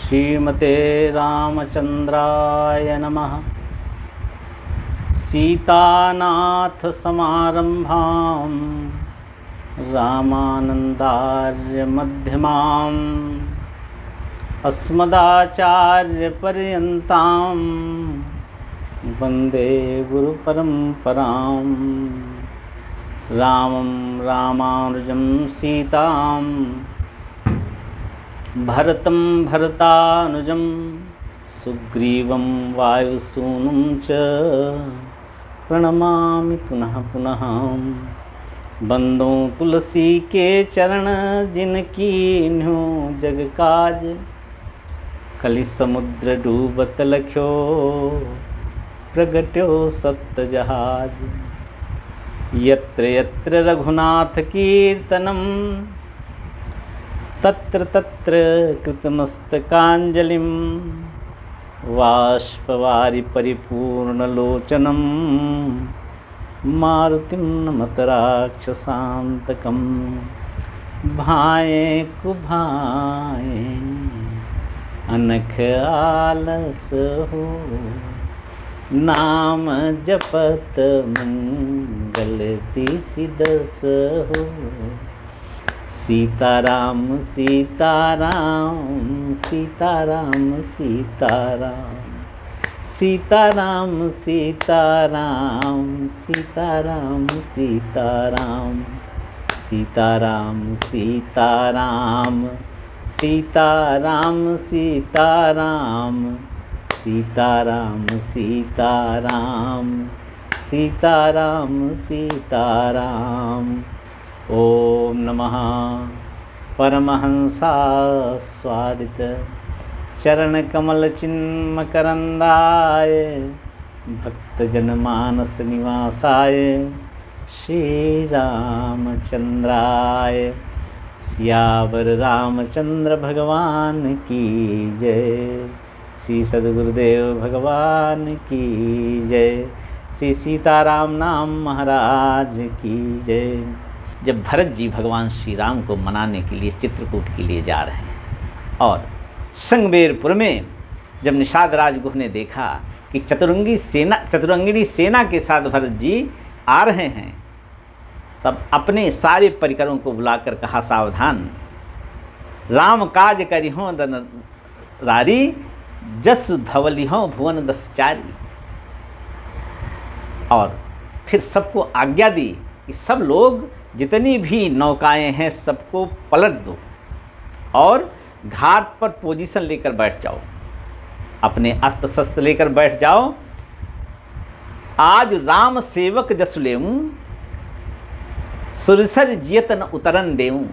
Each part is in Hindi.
श्रीमते रामचंद्राय नमः। सीतानाथसमारम्भां रामानन्दार्यमध्यमाम् अस्मदाचार्यपर्यन्तां वन्दे गुरुपरम्परां। रामं रामानुजं सीतां भरतं भरतानुजं सुग्रीवं वायुसूनुं च प्रणमामि पुनः पुनः। बंदों तुलसी के चरण जिनकी न्यो जग काज, कलि समुद्र डूबत लख्यो प्रगट्यो सप्त जहाज। यत्र यत्र रघुनाथ कीर्तनं तत्र तत्र कृतमस्तकाञ्जलिं बाष्पवारि परिपूर्णलोचनं मारुतिं नमत राक्षसान्तकं। भाए कुभाए अनख आलस हो, नाम जपत मंगल तीसिदस हो। सीताराम सीताराम सीताराम सीताराम सीताराम सीताराम सीताराम सीताराम सीताराम सीताराम सीताराम सीताराम सीताराम सीताराम सीताराम सीताराम। ओम नमः परमहंसास्वादित चरणकमलचिन्मकरन्दाय भक्तजनमानस निवासाय श्रीरामचन्द्राय सियावर रामचंद्र भगवान की जय। श्री सद्गुरुदेव भगवान की जय। श्री सीताराम नाम महाराज की जय। जब भरत जी भगवान श्री राम को मनाने के लिए चित्रकूट के लिए जा रहे हैं और संगमेरपुर में जब निषाद राजगुह ने देखा कि चतुरंगिणी सेना के साथ भरत जी आ रहे हैं, तब अपने सारे परिकरों को बुलाकर कहा, सावधान, राम काज करिहों दन रारी, जस धवलिहों भुवन दसचारी। और फिर सबको आज्ञा दी कि सब लोग जितनी भी नौकाएं हैं सबको पलट दो और घाट पर पोजीशन लेकर बैठ जाओ, अपने अस्त्र शस्त्र लेकर बैठ जाओ। आज राम सेवक जसु लेऊं, सुरसर जियत न उतरन देऊं।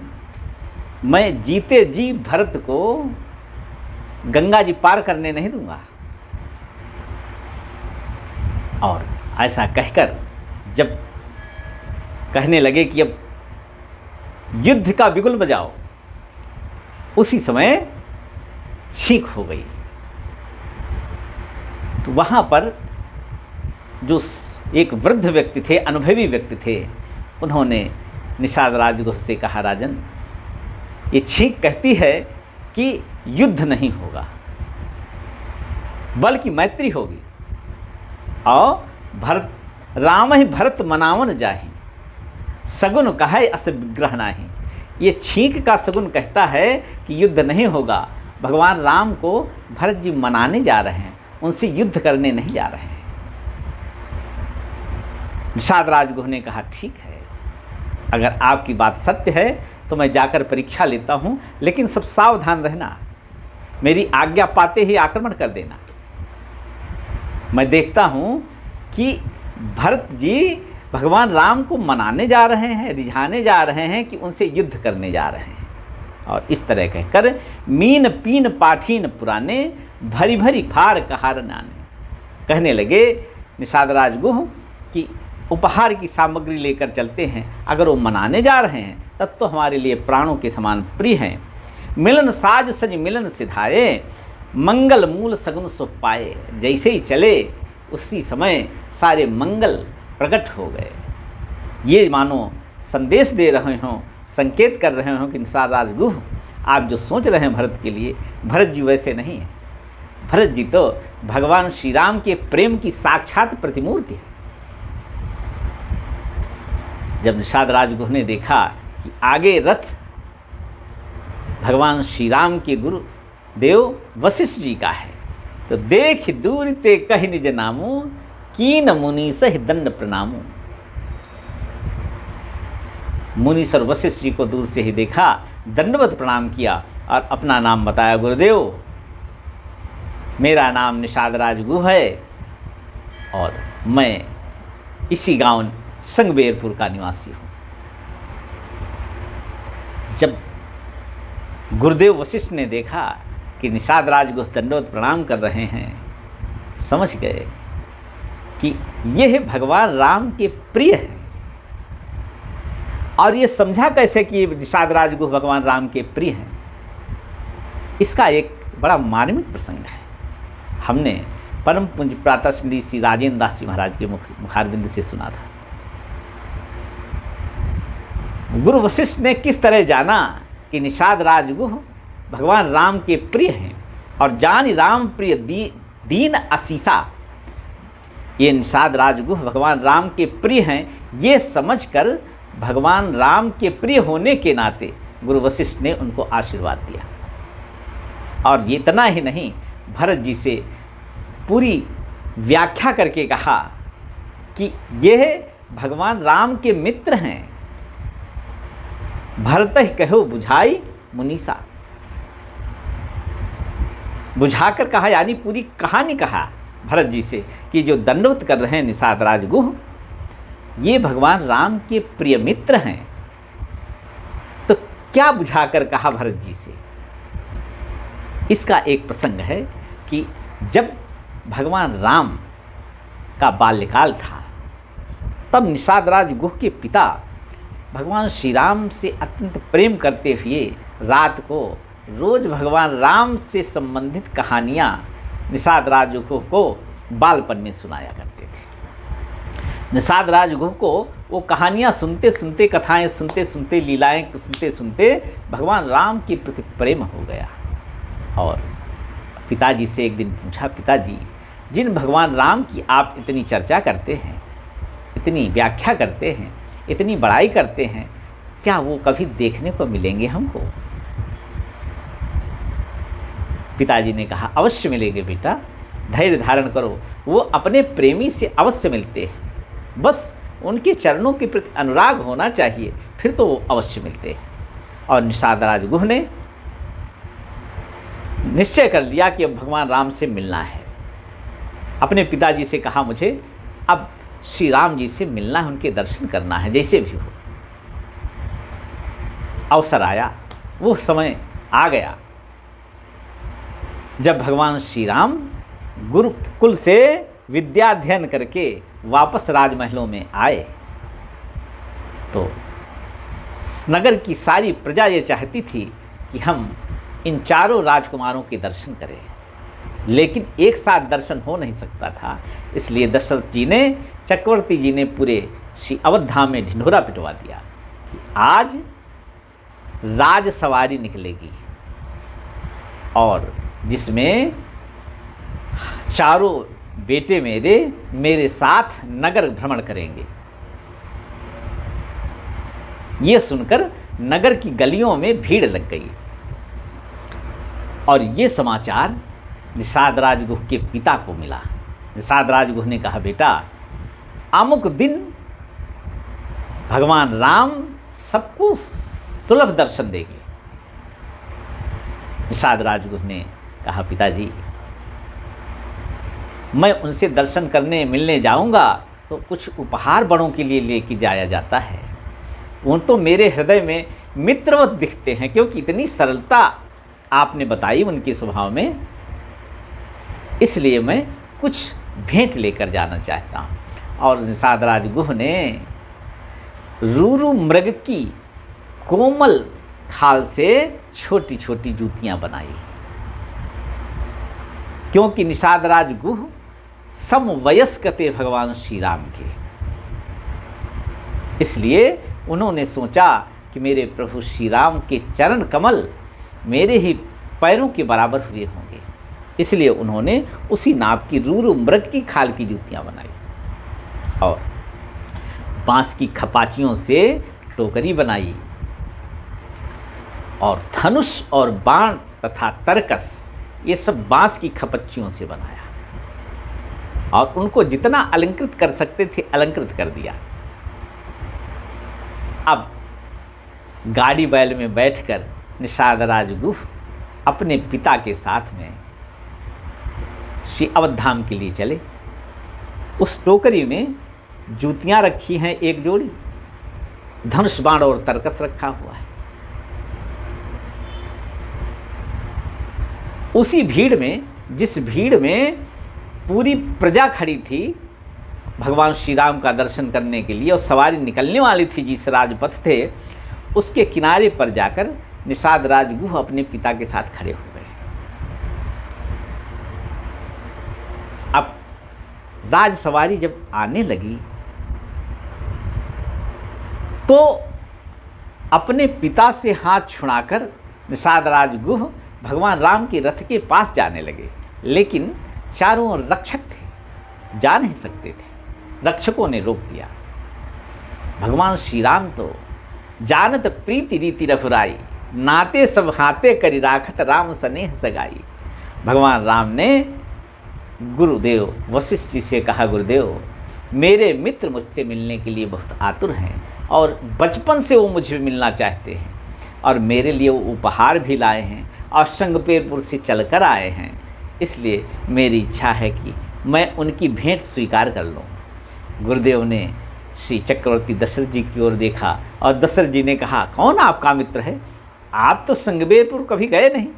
मैं जीते जी भरत को गंगा जी पार करने नहीं दूंगा। और ऐसा कहकर जब कहने लगे कि अब युद्ध का बिगुल बजाओ, उसी समय छींक हो गई। तो वहाँ पर जो एक वृद्ध व्यक्ति थे, अनुभवी व्यक्ति थे, उन्होंने निषाद राजगुह से कहा, राजन, ये छींक कहती है कि युद्ध नहीं होगा बल्कि मैत्री होगी। और राम ही भरत मनावन जाहि, सगुन कहे अस विग्रह नाही। ये छींक का सगुन कहता है कि युद्ध नहीं होगा। भगवान राम को भरत जी मनाने जा रहे हैं, उनसे युद्ध करने नहीं जा रहे हैं। निषाद राजगुह ने कहा, ठीक है, अगर आपकी बात सत्य है तो मैं जाकर परीक्षा लेता हूँ, लेकिन सब सावधान रहना, मेरी आज्ञा पाते ही आक्रमण कर देना। मैं देखता हूँ कि भरत जी भगवान राम को मनाने जा रहे हैं, रिझाने जा रहे हैं कि उनसे युद्ध करने जा रहे हैं। और इस तरह कहकर मीन पीन पाठीन पुराने, भरी भरी फार कहार नाने। कहने लगे निषाद राजगुह कि उपहार की सामग्री लेकर चलते हैं, अगर वो मनाने जा रहे हैं तब तो हमारे लिए प्राणों के समान प्रिय हैं। मिलन साज सज मिलन सिधाए, मंगल मूल सगुन सो पाए। जैसे ही चले उसी समय सारे मंगल प्रकट हो गए। ये मानो संदेश दे रहे हों संकेत कर रहे हो कि निषाद राजगुह, आप जो सोच रहे हैं भरत के लिए, भरत जी वैसे नहीं है। भरत जी तो भगवान श्री राम के प्रेम की साक्षात प्रतिमूर्ति है। जब निषाद राजगुह ने देखा कि आगे रथ भगवान श्री राम के गुरु देव वशिष्ठ जी का है, तो देख दूर ते कहि निज नामू, कीन मुनि सहि दंड प्रणामू। मुनीश्वर वशिष्ठ जी को दूर से ही देखा, दंडवत प्रणाम किया और अपना नाम बताया, गुरुदेव मेरा नाम निषाद राजगुह है और मैं इसी गांव संगबेरपुर का निवासी हूँ। जब गुरुदेव वशिष्ठ ने देखा कि निषाद राजगुह दंडवत प्रणाम कर रहे हैं, समझ गए कि यह भगवान राम के प्रिय है। और ये समझा कैसे कि निषाद राजगुह भगवान राम के प्रिय हैं, इसका एक बड़ा मार्मिक प्रसंग है। हमने परम पूज्य प्रातः स्मृति श्री राजेंद्र दास जी महाराज के मुखारबिंद से सुना था। गुरु वशिष्ठ ने किस तरह जाना कि निषाद राजगुह भगवान राम के प्रिय हैं, और जान राम प्रिय दीन असीसा, ये निषाद राजगुह भगवान राम के प्रिय हैं, ये समझकर भगवान राम के प्रिय होने के नाते गुरु वशिष्ठ ने उनको आशीर्वाद दिया। और ये इतना ही नहीं, भरत जी से पूरी व्याख्या करके कहा कि यह भगवान राम के मित्र हैं। भरत ही कहो बुझाई मुनीसा, बुझाकर कहा, यानी पूरी कहानी कहा भरत जी से कि जो दंडवत कर रहे हैं निषाद राजगुह, ये भगवान राम के प्रिय मित्र हैं। तो क्या बुझाकर कहा भरत जी से? इसका एक प्रसंग है कि जब भगवान राम का बाल्यकाल था, तब निषाद राजगुह के पिता भगवान श्री राम से अत्यंत प्रेम करते हुए रात को रोज भगवान राम से संबंधित कहानियाँ निषाद राजगुह को बालपन में सुनाया करते थे। निषाद राजगुह को वो कहानियाँ सुनते सुनते, कथाएं सुनते सुनते, लीलाएं सुनते सुनते भगवान राम के प्रति प्रेम हो गया। और पिताजी से एक दिन पूछा, पिताजी जिन भगवान राम की आप इतनी चर्चा करते हैं, इतनी व्याख्या करते हैं, इतनी बड़ाई करते हैं, क्या वो कभी देखने को मिलेंगे हमको? पिताजी ने कहा, अवश्य मिलेंगे बेटा, धैर्य धारण करो, वो अपने प्रेमी से अवश्य मिलते हैं, बस उनके चरणों के प्रति अनुराग होना चाहिए, फिर तो वो अवश्य मिलते हैं। और निषाद राजगुह ने निश्चय कर लिया कि अब भगवान राम से मिलना है। अपने पिताजी से कहा, मुझे अब श्री राम जी से मिलना है, उनके दर्शन करना है, जैसे भी हो। अवसर आया, वो समय आ गया जब भगवान श्री राम गुरुकुल से विद्याध्ययन करके वापस राजमहलों में आए, तो नगर की सारी प्रजा ये चाहती थी कि हम इन चारों राजकुमारों के दर्शन करें, लेकिन एक साथ दर्शन हो नहीं सकता था। इसलिए दशरथ जी ने, चक्रवर्ती जी ने पूरे श्री अवध धाम में ढिंढोरा पिटवा दिया कि आज राज सवारी निकलेगी और जिसमें चारों बेटे मेरे साथ नगर भ्रमण करेंगे। ये सुनकर नगर की गलियों में भीड़ लग गई और ये समाचार निषाद राजगुह के पिता को मिला। निषाद राजगुह ने कहा, बेटा अमुक दिन भगवान राम सबको सुलभ दर्शन देंगे। निषाद राजगुह ने कहा, पिताजी मैं उनसे दर्शन करने मिलने जाऊंगा तो कुछ उपहार बड़ों के लिए लेके जाया जाता है, उन तो मेरे हृदय में मित्रवत दिखते हैं, क्योंकि इतनी सरलता आपने बताई उनके स्वभाव में, इसलिए मैं कुछ भेंट लेकर जाना चाहता हूँ। और निषाद राजगुह ने रूरू मृग की कोमल खाल से छोटी छोटी जूतियाँ बनाई, क्योंकि निषाद राजगुह समवयस्क थे भगवान श्री राम के। इसलिए उन्होंने सोचा कि मेरे प्रभु श्री राम के चरण कमल मेरे ही पैरों के बराबर हुए होंगे। इसलिए उन्होंने उसी नाप की रूर मृग की खाल की जूतियाँ बनाई और बांस की खपाचियों से टोकरी बनाई और धनुष और बाण तथा तरकस ये सब बांस की खपच्चियों से बनाया और उनको जितना अलंकृत कर सकते थे अलंकृत कर दिया। अब गाड़ी बैल में बैठकर निषाद राजगुह अपने पिता के साथ में श्री अवधाम के लिए चले। उस टोकरी में जूतियां रखी हैं एक जोड़ी, धनुष बाण और तरकस रखा हुआ है। उसी भीड़ में, जिस भीड़ में पूरी प्रजा खड़ी थी भगवान श्री राम का दर्शन करने के लिए और सवारी निकलने वाली थी जिस राजपथ थे, उसके किनारे पर जाकर निषाद राजगुह अपने पिता के साथ खड़े हो गए। अब राज सवारी जब आने लगी तो अपने पिता से हाथ छुड़ाकर निषाद राजगुह भगवान राम के रथ के पास जाने लगे, लेकिन चारों ओर रक्षक थे, जा नहीं सकते थे। रक्षकों ने रोक दिया। भगवान श्री राम तो जानत प्रीति रीति रघुराई, नाते सब हाथे करी राखत राम स्नेह सगाई। भगवान राम ने गुरुदेव वशिष्ठ जी से कहा, गुरुदेव मेरे मित्र मुझसे मिलने के लिए बहुत आतुर हैं और बचपन से वो मुझे मिलना चाहते हैं और मेरे लिए वो उपहार भी लाए हैं और संगपेरपुर से चलकर आए हैं। इसलिए मेरी इच्छा है कि मैं उनकी भेंट स्वीकार कर लूँ। गुरुदेव ने श्री चक्रवर्ती दशरथ जी की ओर देखा और दशरथ जी ने कहा, कौन आपका मित्र है? आप तो संगबेरपुर कभी गए नहीं,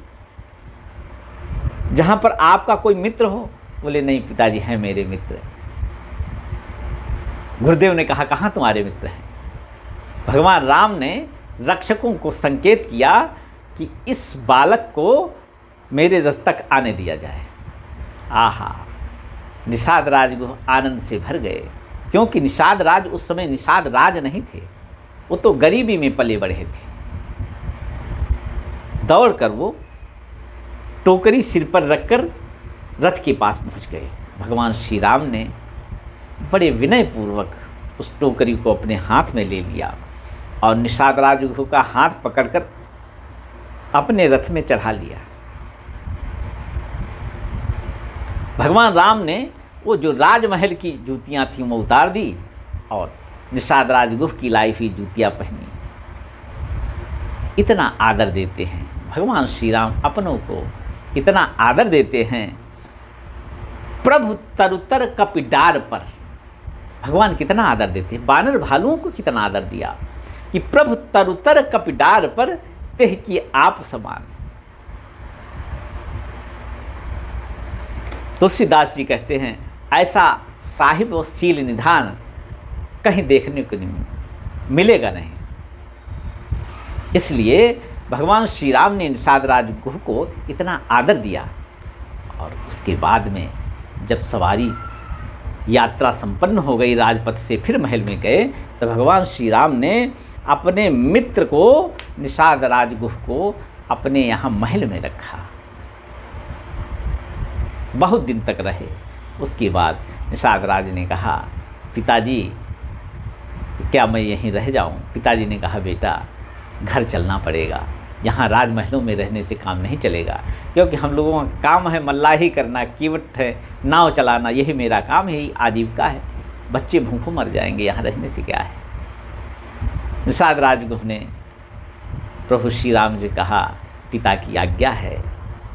जहाँ पर आपका कोई मित्र हो। बोले, नहीं पिताजी हैं मेरे मित्र। गुरुदेव ने कहा, कहाँ तुम्हारे मित्र हैं? भगवान राम ने रक्षकों को संकेत किया कि इस बालक को मेरे रथ तक आने दिया जाए। आहा, निषाद राजगुह आनंद से भर गए, क्योंकि निषाद राज उस समय निषाद राज नहीं थे, वो तो गरीबी में पले बढ़े थे। दौड़कर वो टोकरी सिर पर रखकर रथ के पास पहुंच गए। भगवान श्री राम ने बड़े विनय पूर्वक उस टोकरी को अपने हाथ में ले लिया और निषाद राजगुह का हाथ पकड़कर अपने रथ में चढ़ा लिया। भगवान राम ने वो जो राजमहल की जूतियाँ थीं वो उतार दी और निषाद राजगुह की लाई हुई जूतियाँ पहनी। इतना आदर देते हैं भगवान श्री राम, अपनों को इतना आदर देते हैं। प्रभु तरुतर कपिडार पर भगवान कितना आदर देते हैं। बानर भालुओं को कितना आदर दिया कि प्रभु तरुतर कपिडार पर तेह की आप समान। तुलसीदास जी कहते हैं, ऐसा साहिब और शील निधान कहीं देखने को नहीं मिलेगा नहीं। इसलिए भगवान श्री राम ने निषाद राजगुह को इतना आदर दिया। और उसके बाद में जब सवारी यात्रा संपन्न हो गई, राजपथ से फिर महल में गए, तो भगवान श्री राम ने अपने मित्र को, निषाद राजगुह को अपने यहाँ महल में रखा। बहुत दिन तक रहे। उसके बाद निषाद राज ने कहा, पिताजी क्या मैं यहीं रह जाऊं? पिताजी ने कहा, बेटा घर चलना पड़ेगा, यहाँ राजमहलों में रहने से काम नहीं चलेगा, क्योंकि हम लोगों का काम है मल्लाही करना, कीवट है, नाव चलाना, यही मेरा काम है, यही आजीविका है। बच्चे भूखों मर जाएंगे, यहाँ रहने से क्या है। निषाद राजगुह ने प्रभु श्री राम से कहा, पिता की आज्ञा है,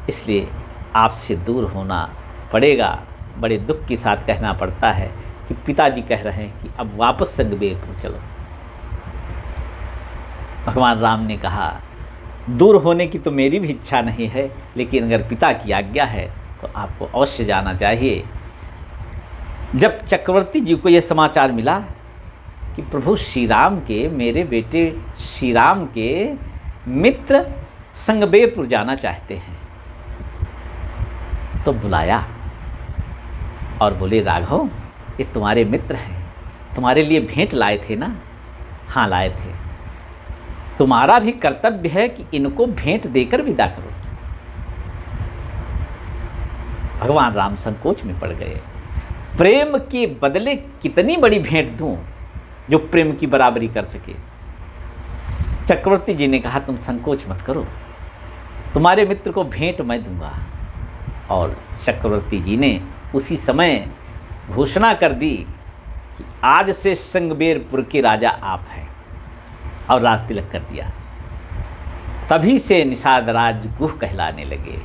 इसलिए आपसे दूर होना पड़ेगा। बड़े दुख के साथ कहना पड़ता है कि पिताजी कह रहे हैं कि अब वापस संगबेरपुर चलो। भगवान राम ने कहा, दूर होने की तो मेरी भी इच्छा नहीं है, लेकिन अगर पिता की आज्ञा है तो आपको अवश्य जाना चाहिए। जब चक्रवर्ती जी को यह समाचार मिला कि प्रभु श्री राम के, मेरे बेटे श्री राम के मित्र संगबेरपुर जाना चाहते हैं, तो बुलाया और बोले, राघव ये तुम्हारे मित्र हैं, तुम्हारे लिए भेंट लाए थे ना? हाँ लाए थे। तुम्हारा भी कर्तव्य है कि इनको भेंट देकर विदा करो। भगवान राम संकोच में पड़ गए। प्रेम के बदले कितनी बड़ी भेंट दूं जो प्रेम की बराबरी कर सके। चक्रवर्ती जी ने कहा, तुम संकोच मत करो, तुम्हारे मित्र को भेंट मैं दूंगा। और चक्रवर्ती जी ने उसी समय घोषणा कर दी कि आज से श्रृंगबेरपुर के राजा आप हैं, और राज तिलक कर दिया। तभी से निषाद राज गुह कहलाने लगे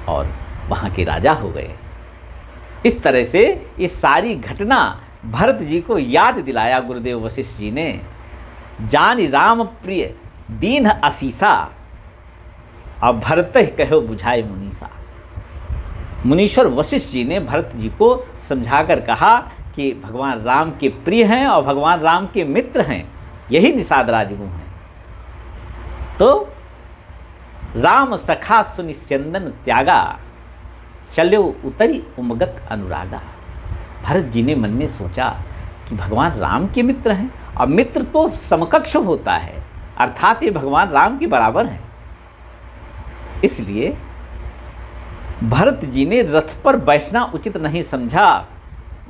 और वहाँ के राजा हो गए। इस तरह से ये सारी घटना भरत जी को याद दिलाया गुरुदेव वशिष्ठ जी ने। जानि राम प्रिय दीन असीसा, अब भरत ही कहो बुझाए मुनीसा। मुनीश्वर वशिष्ठ जी ने भरत जी को समझाकर कहा कि भगवान राम के प्रिय हैं और भगवान राम के मित्र हैं, यही निषाद राजगुण है। तो राम सखा सुनिस्यंदन त्यागा, चलो उतरी उमगत अनुरागा। भरत जी ने मन में सोचा कि भगवान राम के मित्र हैं, और मित्र तो समकक्ष होता है, अर्थात ये भगवान राम के बराबर हैं। इसलिए भरत जी ने रथ पर बैठना उचित नहीं समझा।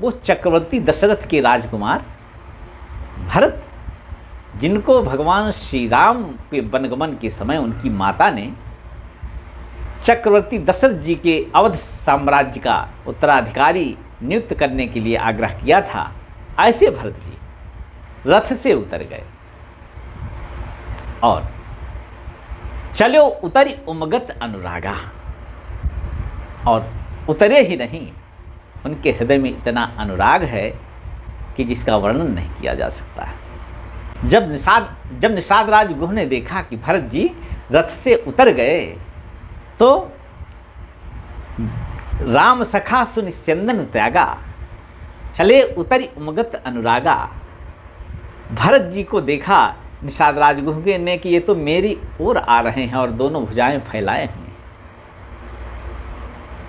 वो चक्रवर्ती दशरथ के राजकुमार भरत, जिनको भगवान श्री राम के वनगमन के समय उनकी माता ने चक्रवर्ती दशरथ जी के अवध साम्राज्य का उत्तराधिकारी नियुक्त करने के लिए आग्रह किया था, ऐसे भरत जी रथ से उतर गए और चलो उतरी उमगत अनुरागा। और उतरे ही नहीं, उनके हृदय में इतना अनुराग है कि जिसका वर्णन नहीं किया जा सकता है। जब निषाद राज गुह ने देखा कि भरत जी रथ से उतर गए, तो राम सखा सुनिस्यंदन त्यागा, चले उतरी उमगत अनुरागा। भरत जी को देखा निषाद राज गुह ने कि ये तो मेरी ओर आ रहे हैं और दोनों भुजाएं फैलाए हैं।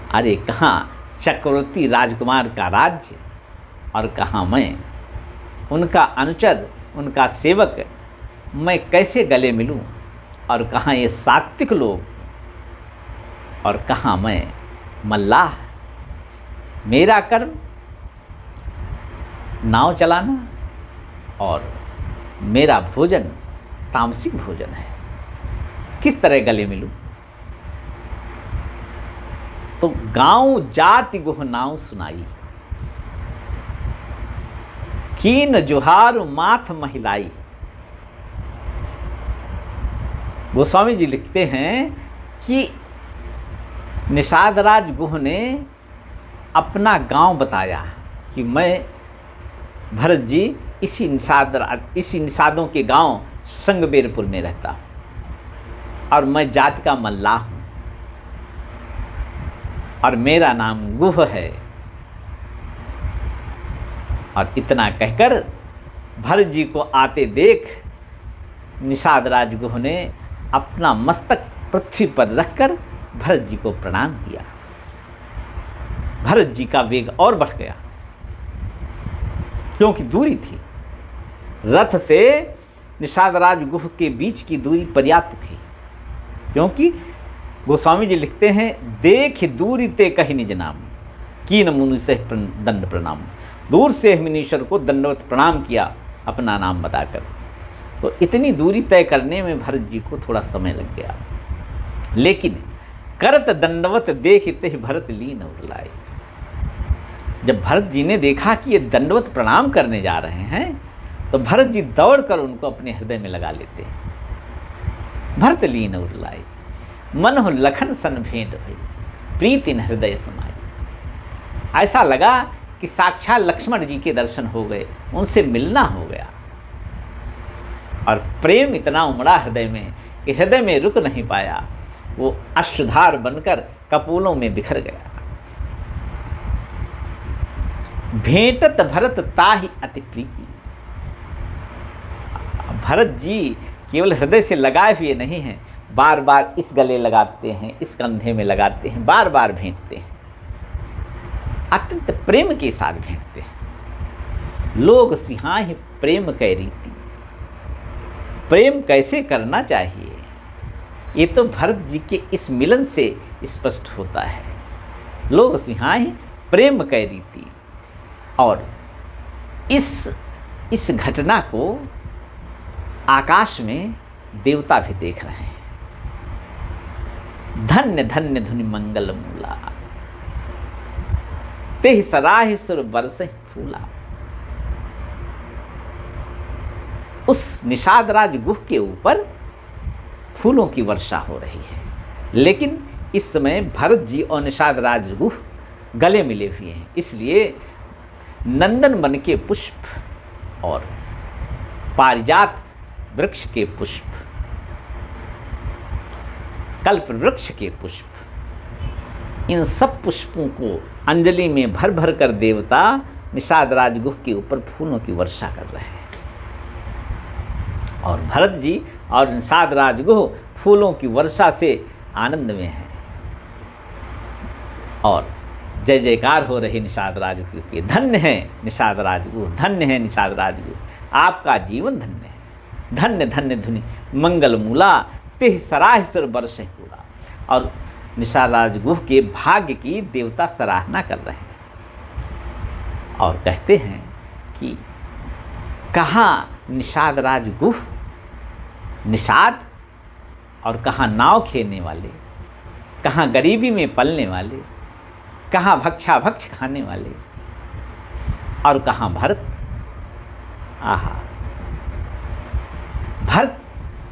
अरे कहाँ चक्रवर्ती राजकुमार का राज्य और कहाँ मैं, उनका अनुचर, उनका सेवक, मैं कैसे गले मिलूं, और कहाँ ये सात्विक लोग, और कहाँ मैं मल्लाह। मेरा कर्म नाव चलाना और मेरा भोजन तामसिक भोजन है, किस तरह गले मिलूं। तो गांव जाति गुह नाव सुनाई, कीन जुहार माथ महिलाई। गोस्वामी जी लिखते हैं कि निषाद राज गुह ने अपना गांव बताया कि मैं भरत जी इसी निषादों के गांव श्रृंगबेरपुर में रहता हूँ, और मैं जाति का मल्लाह हूँ, और मेरा नाम गुह है। और इतना कहकर भरत जी को आते देख निषाद राज गुह ने अपना मस्तक पृथ्वी पर रखकर भरत जी को प्रणाम किया। भरत जी का वेग और बढ़ गया, क्योंकि दूरी थी। रथ से निषाद राज गुह के बीच की दूरी पर्याप्त थी, क्योंकि गोस्वामी जी लिखते हैं, देख दूरी ते कही निज नाम, कीन मुनि से दंड प्रणाम। दूर से मुनीश्वर को दंडवत प्रणाम किया अपना नाम बताकर। तो इतनी दूरी तय करने में भरत जी को थोड़ा समय लग गया, लेकिन करत दंडवत देखते ही भरत लीन उरलाए। जब भरत जी ने देखा कि ये दंडवत प्रणाम करने जा रहे हैं, तो भरत जी दौड़कर उनको अपने हृदय में लगा लेते हैं। भरत लीन उरलाए, मन हो लखन सन भेंट भई, प्रीति न हृदय समाई। ऐसा लगा कि साक्षात लक्ष्मण जी के दर्शन हो गए, उनसे मिलना हो गया। और प्रेम इतना उमड़ा हृदय में कि हृदय में रुक नहीं पाया, वो अश्रुधार बनकर कपोलों में बिखर गया। भेंटत भरत ताहि अति प्रीति। भरत जी केवल हृदय से लगाए हुए नहीं हैं, बार बार इस गले लगाते हैं, इस कंधे में लगाते हैं, बार बार भेंटते हैं, अत्यंत प्रेम के साथ भेंटते हैं। लोग सिहाहि प्रेम कै रीति, प्रेम कैसे करना चाहिए, ये तो भरत जी के इस मिलन से स्पष्ट होता है। लोग सिहाय प्रेम कै रीति, और इस घटना को आकाश में देवता भी देख रहे हैं। धन्य धन्य धुनि मंगल मूला, तेहि सराहि सुर बरसे फूला। उस निषाद राज गुह के ऊपर फूलों की वर्षा हो रही है, लेकिन इस समय भरत जी और निषाद राज गुह गले मिले हुए हैं, इसलिए नंदन वन के पुष्प और पारिजात वृक्ष के पुष्प, कल्प वृक्ष के पुष्प, इन सब पुष्पों को अंजलि में भर भर कर देवता निषाद राजगुह के ऊपर फूलों की वर्षा कर रहे हैं। और भरत जी और निषाद राजगुह फूलों की वर्षा से आनंद में हैं और जय जयकार हो रही निषाद राजगुह की। धन्य है निषाद राजगुह, धन्य है निषाद राजगुह, आपका जीवन धन्य है। धन्य धन्य धुनि मंगल मूला, तेहि सराहि सुर बरसे फूला। और निषाद राजगुह के भाग्य की देवता सराहना कर रहे हैं और कहते हैं कि कहाँ निषाद राजगुह निषाद और कहाँ नाव खेलने वाले, कहाँ गरीबी में पलने वाले, कहाँ भक्षाभक्ष खाने वाले, और कहाँ भरत। आहा, भरत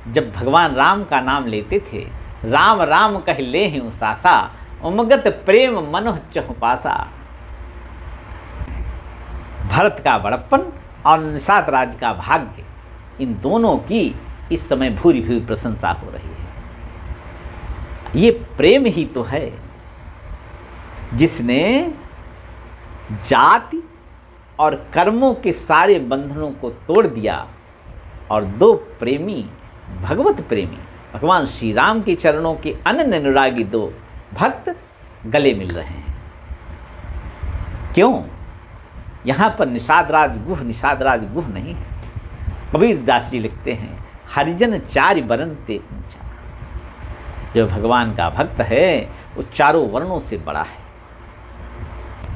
जब भगवान राम का नाम लेते थे, राम राम कह ले ही उसासा, उमगत प्रेम मनोह चहुपासा। भरत का बड़प्पन और निषाद राज का भाग्य, इन दोनों की इस समय भूरी भूरी प्रशंसा हो रही है। ये प्रेम ही तो है जिसने जाति और कर्मों के सारे बंधनों को तोड़ दिया और दो प्रेमी, भगवत प्रेमी भगवान श्री राम के चरणों के अनन्य अनुरागी दो भक्त गले मिल रहे हैं। क्यों? यहाँ पर निषाद राजगुह नहीं है। कबीर दास जी लिखते हैं, हरिजन चारि वरण ते ऊंचा। जो भगवान का भक्त है वो चारों वर्णों से बड़ा है।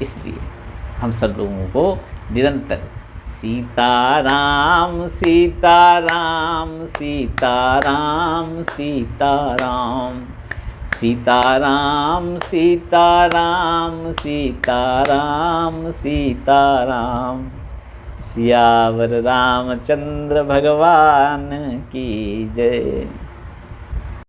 इसलिए हम सब लोगों को निरंतर सीताराम सीताराम सीताराम सीताराम सीताराम सीताराम सीताराम सीताराम, सियावर रामचंद्र भगवान की जय।